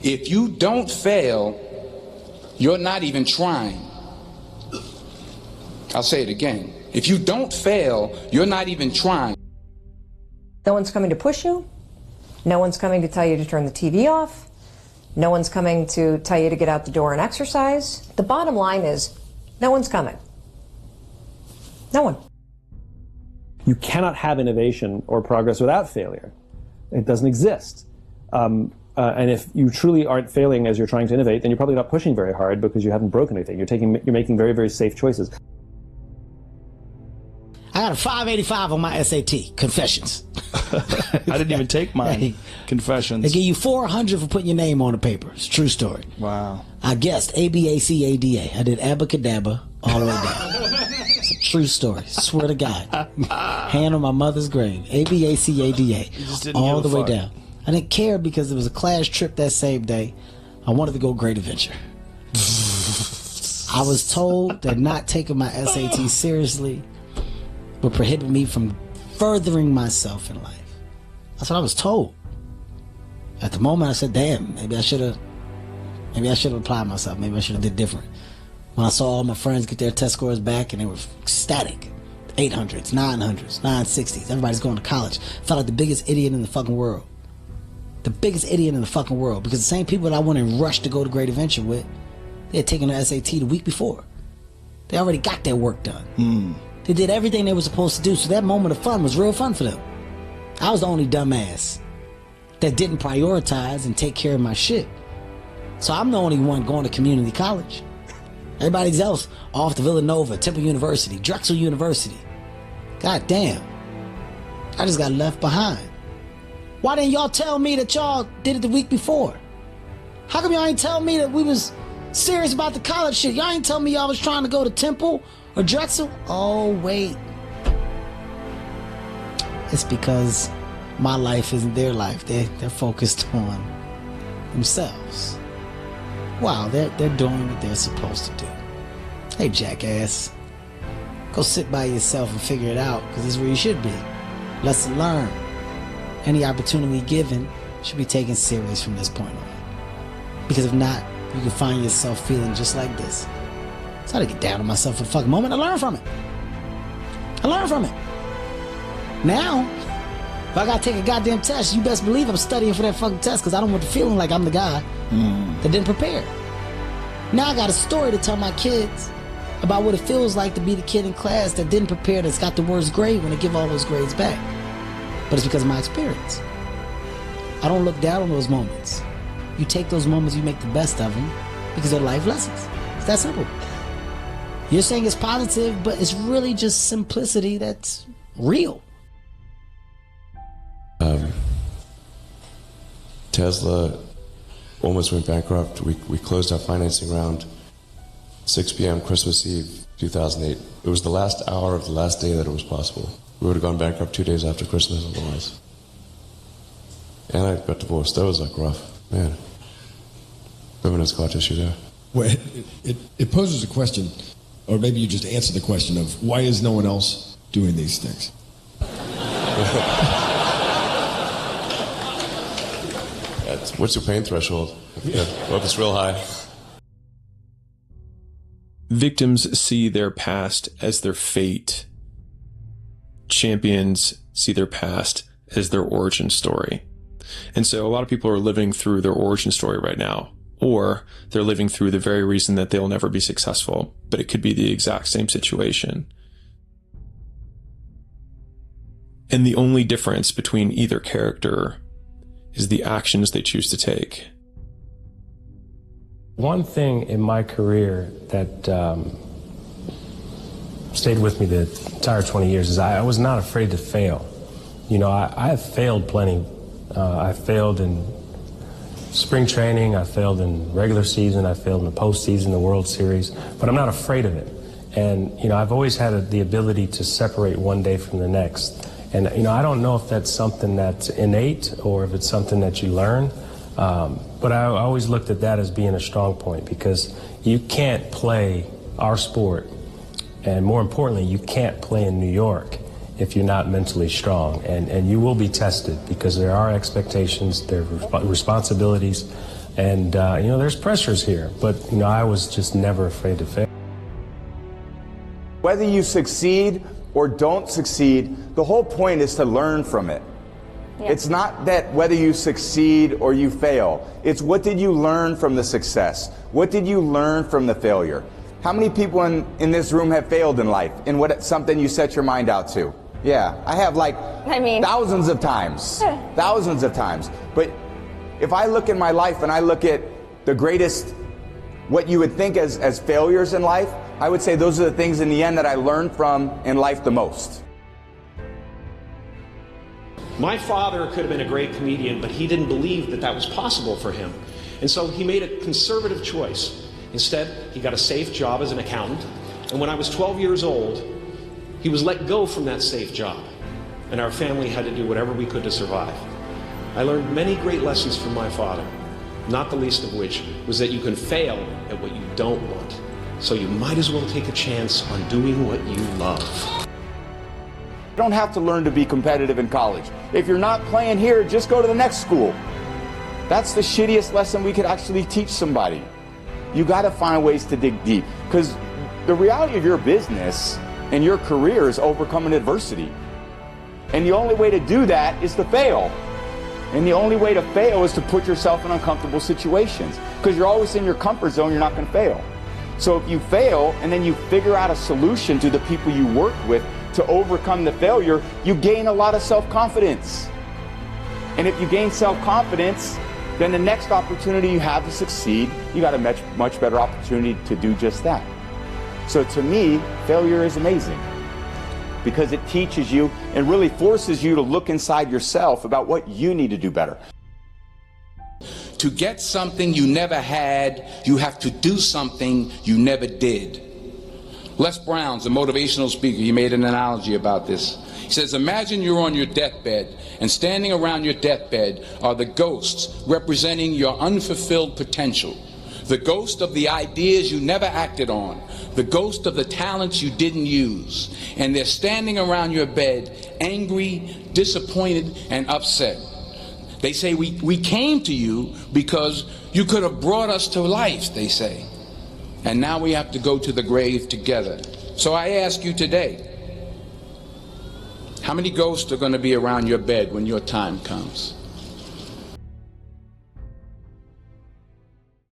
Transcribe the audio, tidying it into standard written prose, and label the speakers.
Speaker 1: If you don't fail, you're not even trying. I'll say it again. If you don't fail, you're not even trying.
Speaker 2: No one's coming to push you. No one's coming to tell you to turn the TV off. No one's coming to tell you to get out the door and exercise. The bottom line is, no one's coming. No one.
Speaker 3: You cannot have innovation or progress without failure. It doesn't exist. And if you truly aren't failing as you're trying to innovate, then you're probably not pushing very hard because you haven't broken anything. You're making very, very safe choices.
Speaker 4: I got a 585 on my SAT. Confessions.
Speaker 5: I didn't even take mine. Confessions.
Speaker 4: They give you 400 for putting your name on the paper. It's a true story.
Speaker 5: Wow.
Speaker 4: I guessed ABACADA. I did abacadabra all the way down. It's a true story. Swear to God. Hand on my mother's grave. ABACADA. All the way down. I didn't care because it was a class trip that same day. I wanted to go Great Adventure. I was told that not taking my SAT seriously would prohibit me from furthering myself in life. That's what I was told. At the moment, I said, damn, maybe I should have applied myself. Maybe I should have did different. When I saw all my friends get their test scores back and they were ecstatic. 800s, 900s, 960s. Everybody's going to college. I felt like the biggest idiot in the fucking world. The biggest idiot in the fucking world. Because the same people that I went and rushed to go to Great Adventure with, they had taken the SAT the week before. They already got their work done. They did everything they were supposed to do, so that moment of fun was real fun for them. I was the only dumbass that didn't prioritize and take care of my shit. So I'm the only one going to community college. Everybody else off to Villanova, Temple University, Drexel University. God damn. I just got left behind. Why didn't y'all tell me that y'all did it the week before? How come y'all ain't tell me that we was serious about the college shit? Y'all ain't tell me y'all was trying to go to Temple or Drexel? Oh, wait. It's because my life isn't their life. They're focused on themselves. Wow, they're doing what they're supposed to do. Hey, jackass. Go sit by yourself and figure it out, because this is where you should be. Lesson learned. Any opportunity given should be taken serious from this point on. Because if not, you can find yourself feeling just like this. So I had to get down on myself for the fucking moment. I learned from it. Now, if I gotta take a goddamn test, you best believe I'm studying for that fucking test, because I don't want the feeling like I'm the guy that didn't prepare. Now I got a story to tell my kids about what it feels like to be the kid in class that didn't prepare, that's got the worst grade when they give all those grades back. But it's because of my experience. I don't look down on those moments. You take those moments, you make the best of them, because they're life lessons. It's that simple. You're saying it's positive, but it's really just simplicity that's real.
Speaker 6: Tesla almost went bankrupt. We closed our financing round 6 p.m. Christmas Eve 2008. It was the last hour of the last day that it was possible. We would have gone bankrupt 2 days after Christmas otherwise. And I got divorced. That was like rough. Man. Feminine scar tissue there.
Speaker 7: Well, it poses a question, or maybe you just answer the question of why is no one else doing these things?
Speaker 6: What's your pain threshold? Yeah, well, if it's real high.
Speaker 8: Victims see their past as their fate. Champions see their past as their origin story. And so a lot of people are living through their origin story right now, or they're living through the very reason that they'll never be successful, but it could be the exact same situation. And the only difference between either character is the actions they choose to take.
Speaker 9: One thing in my career that stayed with me the entire 20 years is I was not afraid to fail. You know, I have failed plenty. I failed in spring training, I failed in regular season, I failed in the postseason, the World Series, but I'm not afraid of it. And, you know, I've always had the ability to separate one day from the next. And, you know, I don't know if that's something that's innate or if it's something that you learn. But I always looked at that as being a strong point, because you can't play our sport, and more importantly, you can't play in New York if you're not mentally strong. And you will be tested, because there are expectations, there are responsibilities. And, there's pressures here, but, I was just never afraid to fail.
Speaker 10: Whether you succeed or don't succeed, the whole point is to learn from it. Yeah. It's not that whether you succeed or you fail. It's what did you learn from the success? What did you learn from the failure? How many people in this room have failed in life in something you set your mind out to? Yeah, I have thousands of times. Thousands of times. But if I look in my life and I look at the greatest, what you would think as failures in life, I would say those are the things in the end that I learned from in life the most.
Speaker 11: My father could have been a great comedian, but he didn't believe that that was possible for him. And so he made a conservative choice. Instead, he got a safe job as an accountant. And when I was 12 years old, he was let go from that safe job. And our family had to do whatever we could to survive. I learned many great lessons from my father, not the least of which was that you can fail at what you don't want. So you might as well take a chance on doing what you love.
Speaker 10: You don't have to learn to be competitive in college. If you're not playing here, just go to the next school. That's the shittiest lesson we could actually teach somebody. You got to find ways to dig deep, because the reality of your business and your career is overcoming adversity. And the only way to do that is to fail. And the only way to fail is to put yourself in uncomfortable situations, because you're always in your comfort zone, you're not going to fail. So if you fail and then you figure out a solution to the people you work with to overcome the failure, you gain a lot of self-confidence. And if you gain self-confidence, then the next opportunity you have to succeed, you got a much better opportunity to do just that. So to me, failure is amazing, because it teaches you and really forces you to look inside yourself about what you need to do better.
Speaker 1: To get something you never had, you have to do something you never did. Les Brown's a motivational speaker. He made an analogy about this. He says, imagine you're on your deathbed, and standing around your deathbed are the ghosts representing your unfulfilled potential. The ghost of the ideas you never acted on. The ghost of the talents you didn't use. And they're standing around your bed, angry, disappointed, and upset. They say, we came to you because you could have brought us to life, they say. And now we have to go to the grave together. So I ask you today, how many ghosts are going to be around your bed when your time comes?